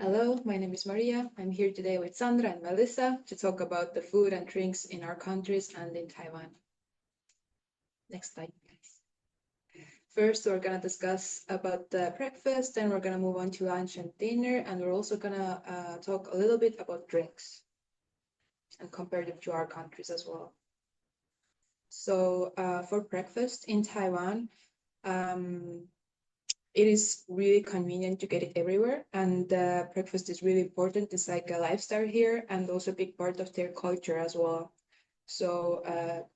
Hello, my name is Maria. I'm here today with Sandra and Melissa to talk about the food and drinks in our countries and in Taiwan. Next slide, please. First, we're gonna discuss about the breakfast, then we're gonna move on to lunch and dinner, and we're also gonna talk a little bit about drinks and compare them to our countries as well. So for breakfast in Taiwan, it is really convenient to get it everywhere, and breakfast is really important. It's like a lifestyle here and also a big part of their culture as well. So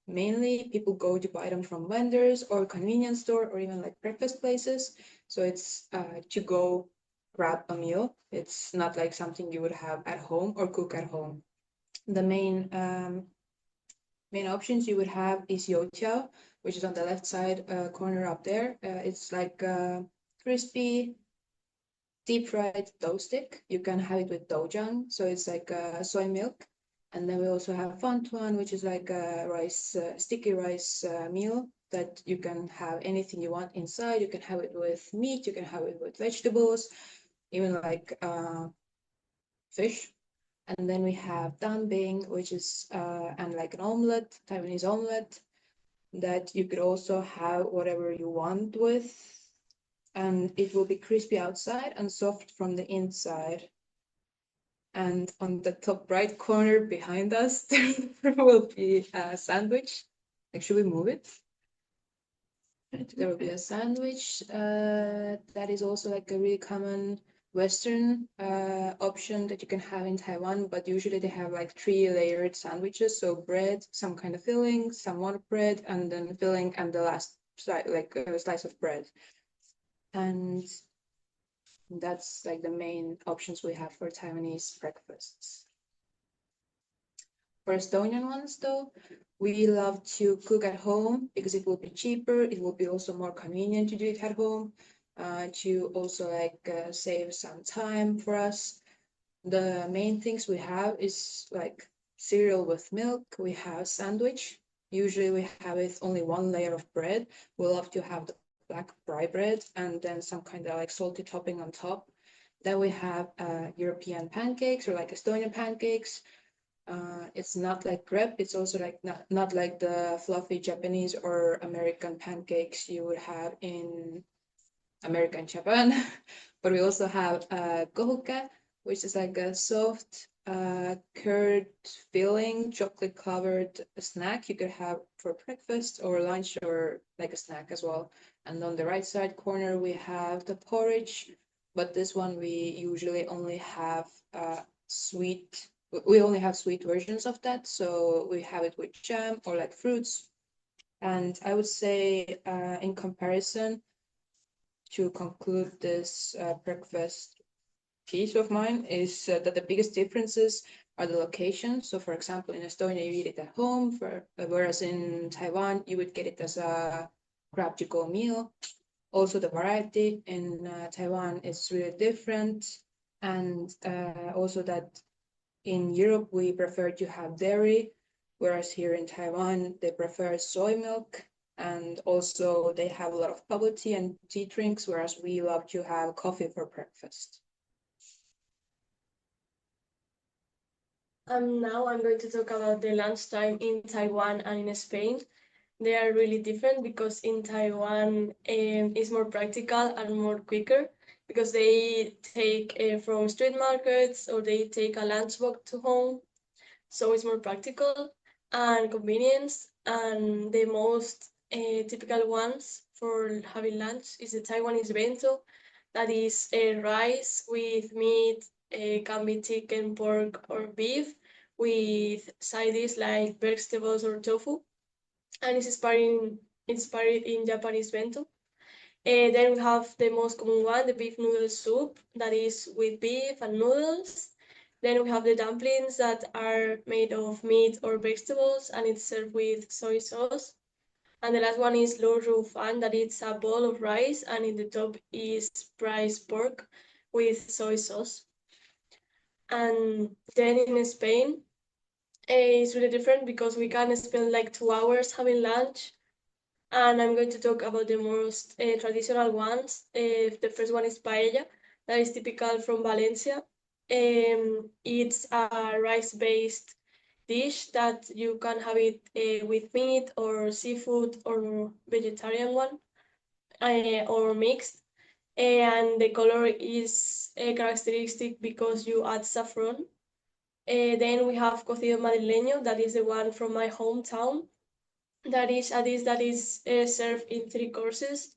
mainly people go to buy them from vendors or convenience store or even like breakfast places. So it's to go grab a meal. It's not like something you would have at home or cook at home. The main options you would have is youtiao, which is on the left side corner up there. It's like crispy, deep fried dough stick. You can have it with doujang, so it's like soy milk. And then we also have fantuan, which is like a rice, sticky rice meal that you can have anything you want inside. You can have it with meat, you can have it with vegetables, even like fish. And then we have danbing, which is and like an omelette, Taiwanese omelette, that you could also have whatever you want with, and it will be crispy outside and soft from the inside. And on the top right corner behind us, there will be a sandwich. Like, should we move it? There will be a sandwich that is also like a really common Western option that you can have in Taiwan, but usually they have like 3 layered sandwiches. So bread, some kind of filling, some more bread, and then filling, and the last like a slice of bread. And that's like the main options we have for Taiwanese breakfasts. For Estonian ones, though, we love to cook at home because it will be cheaper. It will be also more convenient to do it at home, to also like save some time for us. The main things we have is like cereal with milk. We have sandwich. Usually we have with only 1 layer of bread. We love to have the black rye bread and then some kind of like salty topping on top. Then we have European pancakes or like Estonian pancakes. It's not like crepe. It's also like not like the fluffy Japanese or American pancakes you would have in America and Japan. But we also have gohuke, which is like a soft curd filling, chocolate covered snack you could have for breakfast or lunch or like a snack as well. And on the right side corner, we have the porridge, but this one we usually only have sweet. We only have sweet versions of that, so we have it with jam or like fruits. And I would say, in comparison, to conclude this breakfast piece of mine is that the biggest differences are the location. So, for example, in Estonia, you eat it at home, whereas in Taiwan, you would get it as a grab to go meal. Also, the variety in Taiwan is really different. And also that in Europe, we prefer to have dairy, whereas here in Taiwan, they prefer soy milk. And also, they have a lot of bubble tea and tea drinks, whereas we love to have coffee for breakfast. Now I'm going to talk about the lunchtime in Taiwan and in Spain. They are really different because in Taiwan it's more practical and more quicker because they take from street markets or they take a lunchbox to home. So it's more practical and convenience. And the most typical ones for having lunch is the Taiwanese bento, that is rice with meat, can be chicken, pork, or beef, with side dishes like vegetables or tofu, and it's inspired in Japanese bento. Then we have the most common one, the beef noodle soup, that is with beef and noodles. Then we have the dumplings that are made of meat or vegetables, and it's served with soy sauce. And the last one is lo rou fan, that it's a bowl of rice, and in the top is braised pork with soy sauce. And then in Spain, it's really different because we can spend like 2 hours having lunch. And I'm going to talk about the most traditional ones. The first one is paella, that is typical from Valencia. It's a rice-based dish that you can have it with meat or seafood or vegetarian one or mixed. And the color is characteristic because you add saffron. Then we have cocido madrileño, that is the one from my hometown. That is a dish that is served in 3 courses.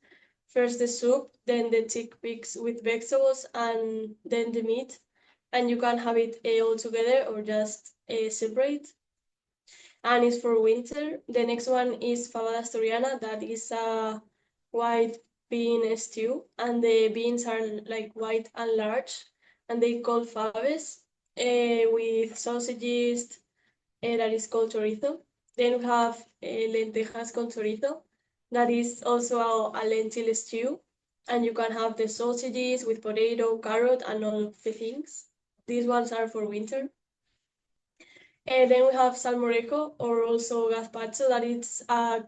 First the soup, then the chickpeas with vegetables, and then the meat. And you can have it all together or just separate. And it's for winter. The next one is fabada asturiana, that is a white bean stew, and the beans are like white and large, and they call faves, with sausages, that is called chorizo. Then we have lentejas con chorizo, that is also a lentil stew, and you can have the sausages with potato, carrot, and all the things. These ones are for winter. And then we have salmorejo, or also gazpacho, that is a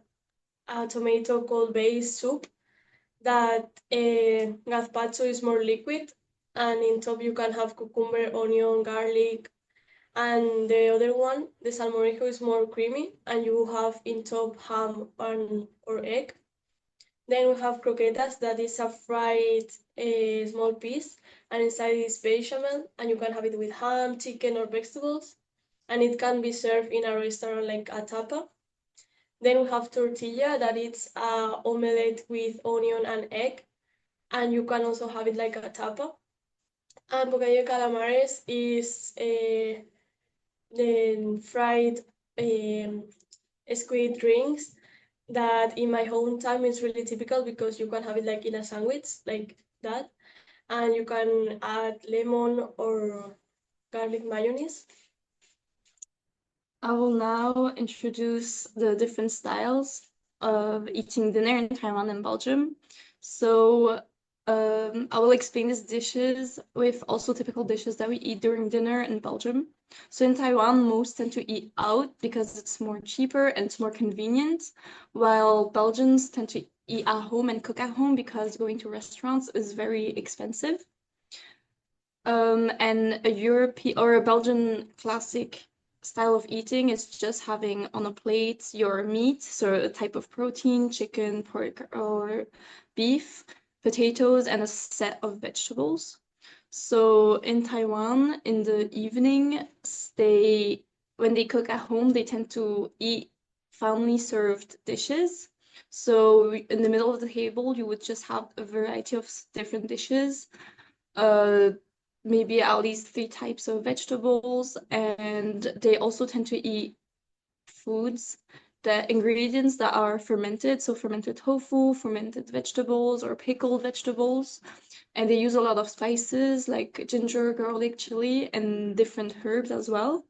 tomato cold base soup. That gazpacho is more liquid, and in top you can have cucumber, onion, garlic, and the other one, the salmorejo, is more creamy, and you have in top ham or egg. Then we have croquetas, that is a fried small piece, and inside is bechamel, and you can have it with ham, chicken, or vegetables, and it can be served in a restaurant like a tapa. Then we have tortilla, that it's a omelette with onion and egg, and you can also have it like a tapa. And bocadillo de calamares is the fried squid rings, that in my hometown is really typical because you can have it like in a sandwich like that, and you can add lemon or garlic mayonnaise. I will now introduce the different styles of eating dinner in Taiwan and Belgium. So I will explain these dishes with also typical dishes that we eat during dinner in Belgium. So in Taiwan, most tend to eat out because it's more cheaper and it's more convenient, while Belgians tend to eat at home and cook at home because going to restaurants is very expensive. And a European or a Belgian classic style of eating is just having on a plate your meat, so a type of protein, chicken, pork, or beef, potatoes, and a set of vegetables. So in Taiwan, in the evening, when they cook at home, they tend to eat family served dishes. So in the middle of the table, you would just have a variety of different dishes. Maybe at least 3 types of vegetables, and they also tend to eat foods, the ingredients that are fermented, so fermented tofu, fermented vegetables, or pickled vegetables. And they use a lot of spices like ginger, garlic, chili, and different herbs as well.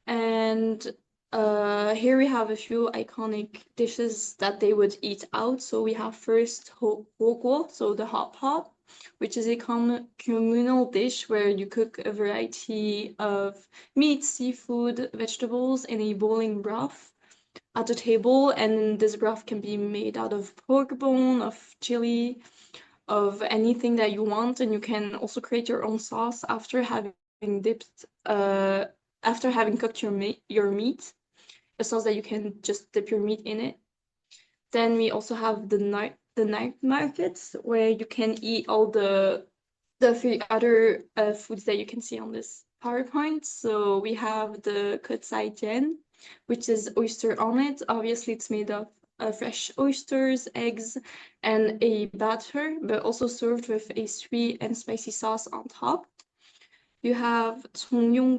And here we have a few iconic dishes that they would eat out. So we have first huoguo, so the hot pot, which is a communal dish where you cook a variety of meat, seafood, vegetables in a boiling broth at a table, and this broth can be made out of pork bone, of chili, of anything that you want, and you can also create your own sauce after having cooked your meat, a sauce that you can just dip your meat in it. Then we also have the night markets, where you can eat all the 3 other foods that you can see on this PowerPoint. So we have the Jian, which is oyster omelet. Obviously, it's made of fresh oysters, eggs, and a batter, but also served with a sweet and spicy sauce on top. You have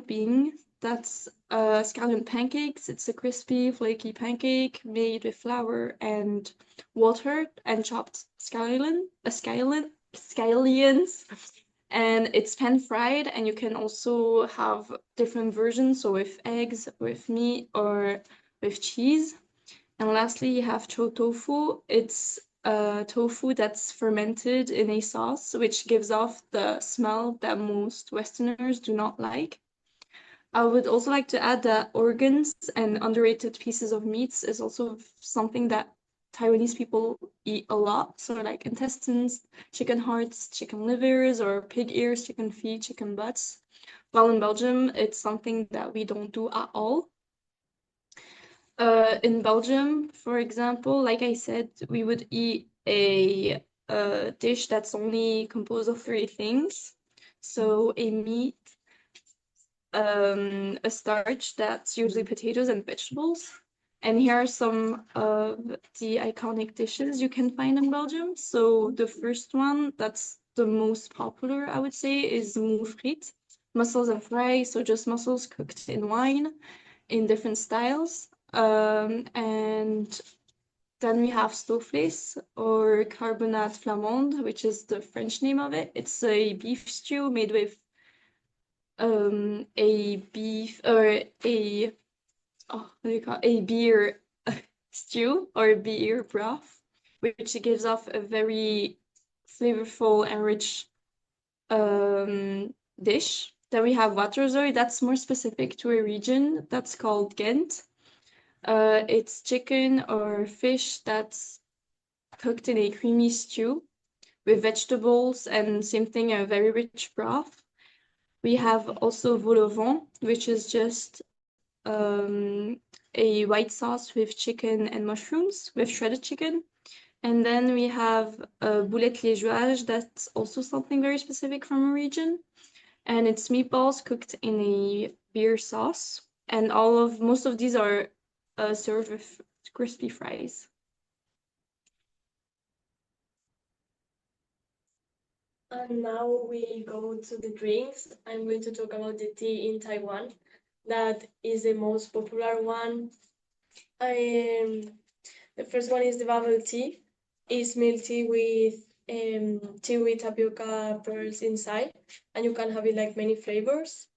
Bing, that's scallion pancakes. It's a crispy, flaky pancake made with flour and water and chopped scallions. And it's pan-fried, and you can also have different versions, so with eggs, with meat, or with cheese. And lastly, you have chou tofu. It's tofu that's fermented in a sauce, which gives off the smell that most Westerners do not like. I would also like to add that organs and underrated pieces of meats is also something that Taiwanese people eat a lot. So like intestines, chicken hearts, chicken livers, or pig ears, chicken feet, chicken butts. While in Belgium, it's something that we don't do at all. In Belgium, for example, like I said, we would eat a dish that's only composed of 3 things. So a meat, a starch that's usually potatoes and vegetables. And here are some of the iconic dishes you can find in Belgium. So the first one that's the most popular, I would say, is mou frites, mussels and fries. So just mussels cooked in wine in different styles. And then we have stoofvlees or carbonate flamande, which is the French name of it. It's a beef stew made with a beef or a what do you call it? A beer stew or beer broth, which gives off a very flavorful and rich dish. Then we have waterzooi, that's more specific to a region that's called Ghent. It's chicken or fish that's cooked in a creamy stew with vegetables and same thing, a very rich broth. We have also vol au vent, which is just a white sauce with chicken and mushrooms, with shredded chicken. And then we have boulettes liégeoises, that's also something very specific from a region. And it's meatballs cooked in a beer sauce. And most of these are served with crispy fries. And now we go to the drinks. I'm going to talk about the tea in Taiwan. That is the most popular one. The first one is the bubble tea. It's milk tea with tapioca pearls inside, and you can have it like many flavors.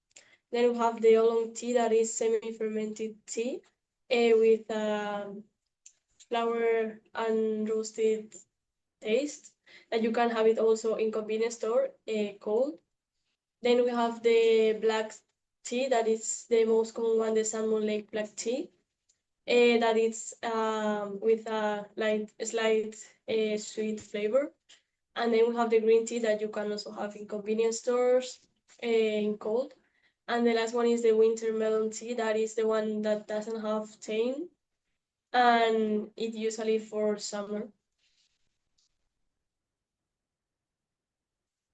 Then we have the oolong tea that is semi-fermented tea with flour and roasted taste. That you can have it also in convenience store cold. Then we have the black tea that is the most common one, the salmon lake black tea. That it's with a slight sweet flavor. And then we have the green tea that you can also have in convenience stores in cold. And the last one is the winter melon tea. That is the one that doesn't have tang, and it usually for summer.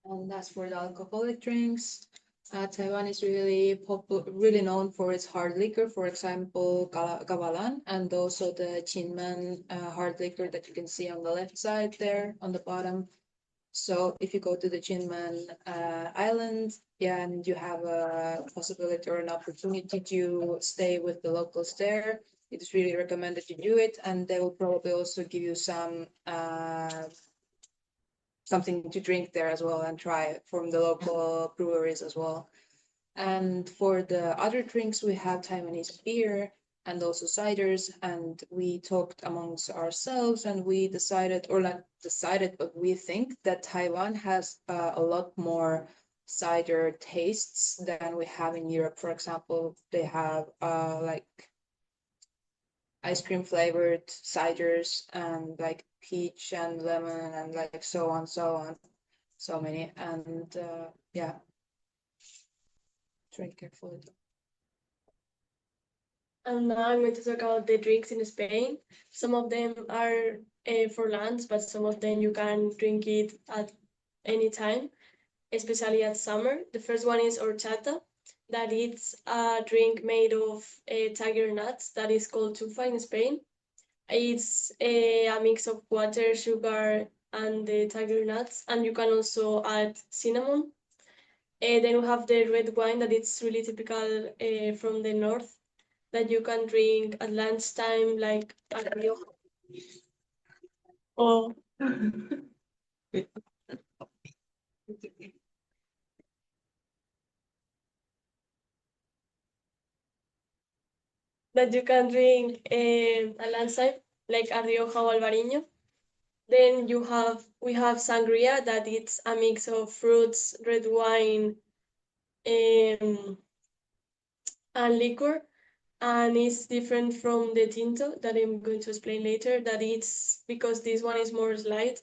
And as for the alcoholic drinks, Taiwan is really known for its hard liquor, for example, Gabalan, and also the Jinmen hard liquor that you can see on the left side there on the bottom. So if you go to the Jinmen Island, yeah, and you have a possibility or an opportunity to stay with the locals there, it is really recommended you do it, and they will probably also give you something to drink there as well and try from the local breweries as well. And for the other drinks, we have Taiwanese beer and also ciders. And we talked amongst ourselves and we decided, or not decided, but we think that Taiwan has a lot more cider tastes than we have in Europe. For example, they have like ice cream flavored ciders and like peach and lemon and like so on, so many. And yeah, drink carefully. And now I'm going to talk about the drinks in Spain. Some of them are for lunch, but some of them you can drink it at any time, especially at summer. The first one is horchata, that it's a drink made of tiger nuts that is called tufa in Spain. It's a mix of water, sugar, and the tiger nuts, and you can also add cinnamon. Then we have the red wine that it's really typical from the north, that you can drink at lunchtime, like at Rioja. Oh. That you can drink at lunchtime, like a Rioja or Albariño. Then we have sangria, that it's a mix of fruits, red wine, and liquor. and it's different from the tinto that I'm going to explain later, that it's because this one is more light.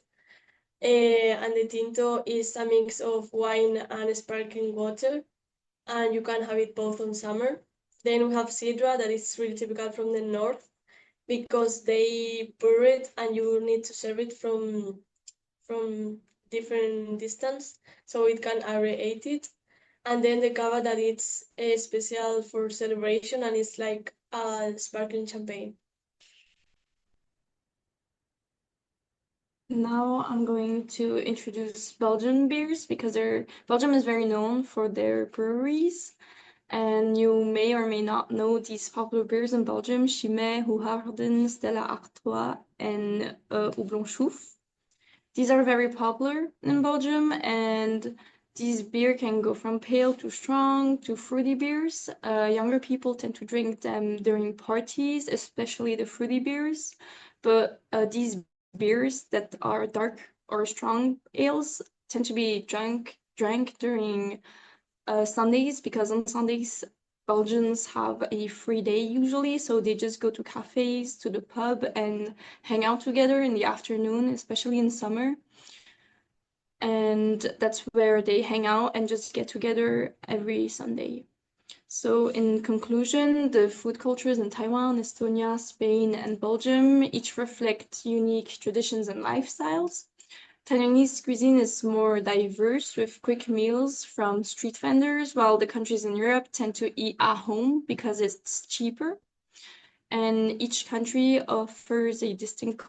And the tinto is a mix of wine and sparkling water, and you can have it both on summer. Then we have Sidra, that is really typical from the north, because they pour it and you need to serve it from different distance, so it can aerate it. And then the cava, that it's special for celebration, and it's like a sparkling champagne. Now I'm going to introduce Belgian beers because Belgium is very known for their breweries. And you may or may not know these popular beers in Belgium: Chimay, Hoegaarden, Stella Artois, and Houblon Chouffe. These are very popular in Belgium, and these beer can go from pale to strong to fruity beers. Younger people tend to drink them during parties, especially the fruity beers. But these beers that are dark or strong ales tend to be drank during Sundays, because on Sundays Belgians have a free day usually, so they just go to cafes, to the pub, and hang out together in the afternoon, especially in summer. And that's where they hang out and just get together every Sunday. So in conclusion, the food cultures in Taiwan, Estonia, Spain, and Belgium each reflect unique traditions and lifestyles. Taiwanese cuisine is more diverse, with quick meals from street vendors, while the countries in Europe tend to eat at home because it's cheaper. And each country offers a distinct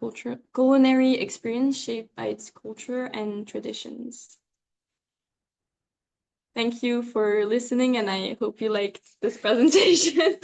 culinary experience shaped by its culture and traditions. Thank you for listening, and I hope you liked this presentation.